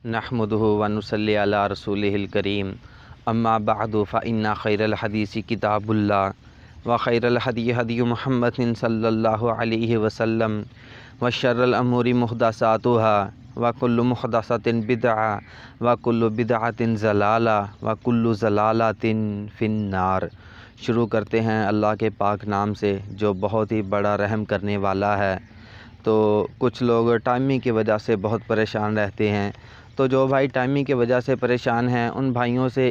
نحمدہ ونصلی علی رسولہ الکریم اما بعد فإن خیر الحدیث کتاب اللہ وخیر الہدی ہدی محمد صلی اللہ علیہ وسلم وشر الامور محدثاتها وکل محدثۃ بدعہ وکل بدعۃ ضلالہ وکل ضلالۃ فی النار۔ شروع کرتے ہیں اللہ کے پاک نام سے جو بہت ہی بڑا رحم کرنے والا ہے۔ تو کچھ لوگ ٹائمنگ کی وجہ سے بہت پریشان رہتے ہیں، تو جو بھائی ٹائمنگ کی وجہ سے پریشان ہیں ان بھائیوں سے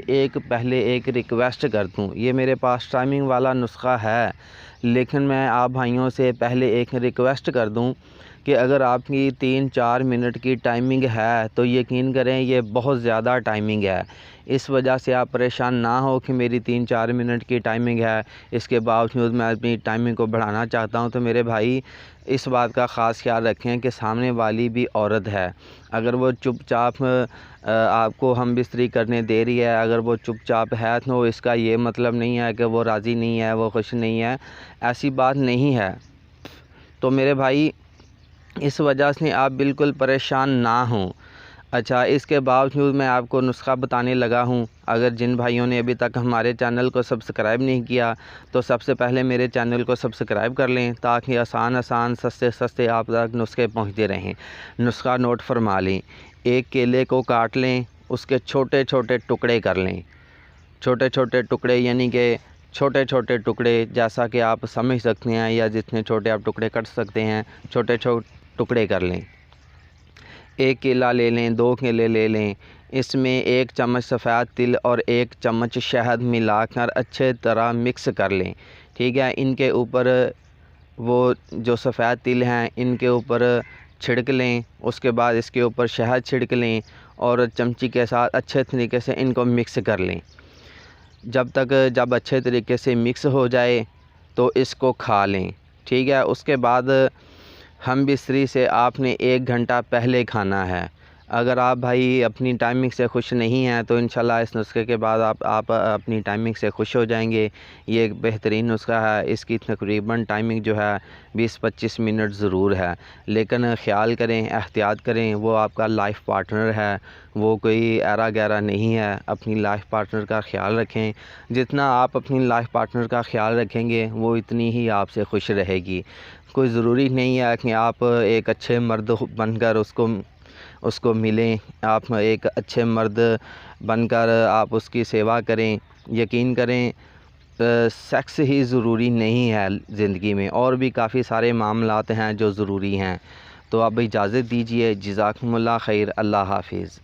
پہلے ایک ریکویسٹ کر دوں۔ یہ میرے پاس ٹائمنگ والا نسخہ ہے، لیکن میں آپ بھائیوں سے پہلے ایک ریکویسٹ کر دوں کہ اگر آپ کی 3-4 منٹ کی ٹائمنگ ہے تو یقین کریں یہ بہت زیادہ ٹائمنگ ہے۔ اس وجہ سے آپ پریشان نہ ہو کہ میری 3-4 منٹ کی ٹائمنگ ہے، اس کے باوجود میں اپنی ٹائمنگ کو بڑھانا چاہتا ہوں۔ تو میرے بھائی اس بات کا خاص خیال رکھیں کہ سامنے والی بھی عورت ہے، اگر وہ چپ چاپ آپ کو ہم بستری کرنے دے رہی ہے، اگر وہ چپ چاپ ہے تو اس کا یہ مطلب نہیں ہے کہ وہ راضی نہیں ہے، وہ خوش نہیں ہے، ایسی بات نہیں ہے۔ تو میرے بھائی اس وجہ سے آپ بالکل پریشان نہ ہوں۔ اچھا، اس کے باوجود میں آپ کو نسخہ بتانے لگا ہوں۔ اگر جن بھائیوں نے ابھی تک ہمارے چینل کو سبسکرائب نہیں کیا تو سب سے پہلے میرے چینل کو سبسکرائب کر لیں تاکہ آسان سستے آپ تک نسخے پہنچتے رہیں۔ نسخہ نوٹ فرما لیں۔ ایک کیلے کو کاٹ لیں، اس کے چھوٹے چھوٹے ٹکڑے کر لیں۔ چھوٹے چھوٹے ٹکڑے یعنی کہ چھوٹے چھوٹے ٹکڑے جیسا کہ آپ سمجھ سکتے ہیں، یا جتنے چھوٹے آپ ٹکڑے کٹ سکتے ہیں چھوٹے چھوٹے ٹکڑے کر لیں۔ ایک کیلا لے لیں، 2 کیلے لے لیں، اس میں 1 چمچ سفید تل اور 1 چمچ شہد ملا کر اچھے طرح مکس کر لیں، ٹھیک ہے۔ ان کے اوپر وہ جو سفید تل ہیں ان کے اوپر چھڑک لیں، اس کے بعد اس کے اوپر شہد چھڑک لیں اور چمچی کے ساتھ اچھے طریقے سے ان کو مکس کر لیں۔ جب اچھے طریقے سے مکس ہو جائے تو اس کو کھا لیں، ٹھیک ہے۔ اس کے بعد ہم بستری سے آپ نے 1 گھنٹہ پہلے کھانا ہے۔ اگر آپ بھائی اپنی ٹائمنگ سے خوش نہیں ہیں تو انشاءاللہ اس نسخے کے بعد آپ اپنی ٹائمنگ سے خوش ہو جائیں گے۔ یہ ایک بہترین نسخہ ہے، اس کی تقریباً ٹائمنگ جو ہے 20-25 منٹ ضرور ہے، لیکن خیال کریں، احتیاط کریں، وہ آپ کا لائف پارٹنر ہے، وہ کوئی ایرا گیرا نہیں ہے۔ اپنی لائف پارٹنر کا خیال رکھیں، جتنا آپ اپنی لائف پارٹنر کا خیال رکھیں گے وہ اتنی ہی آپ سے خوش رہے گی۔ کوئی ضروری نہیں ہے کہ آپ ایک اچھے مرد بن کر اس کو ملیں، آپ ایک اچھے مرد بن کر آپ اس کی سیوا کریں۔ یقین کریں سیکس ہی ضروری نہیں ہے زندگی میں، اور بھی کافی سارے معاملات ہیں جو ضروری ہیں۔ تو اب اجازت دیجیے، جزاکم اللہ خیر، اللہ حافظ۔